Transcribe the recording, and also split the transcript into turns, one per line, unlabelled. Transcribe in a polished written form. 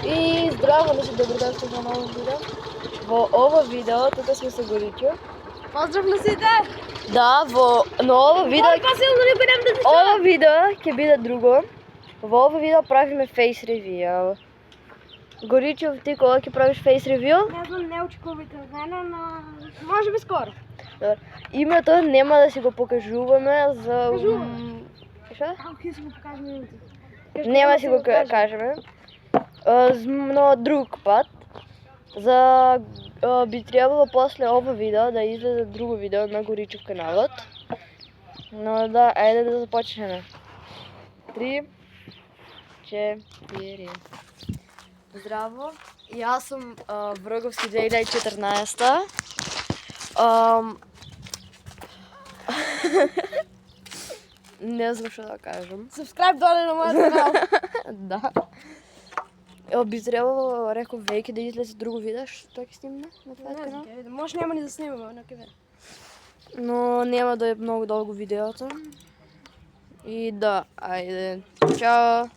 И здраво, добро дошли во ново видео. Во ова видео, тука сме со Горичо.
Поздрав на сите!
Да, но ова видео ќе биде друго. Во ова видео правиме face review. Горичов, ти кога ќе правиш face review?
Не знам, не очекувате од мене, но може би скоро.
Добро. Името нема да си го покажуваме за... Што?
Ќе си го покажеме името.
Нема да си го кажеме. Но друг пат. Би требало после ова видео да излезе друго видео на Горичов каналот. Но да, ајде да започнеме. 3, 4. Здраво. Јас сум Враговски 2014. Не знам што да кажам.
Subscribe доле на мојот канал.
Да. Би требало, реков, веќе да излезе друго видео, што ќе снимаме на твојот канал?
Може нема ни да снимаме, но ќе видиме.
Но нема да е многу долго видеото. И да, ајде. Чао!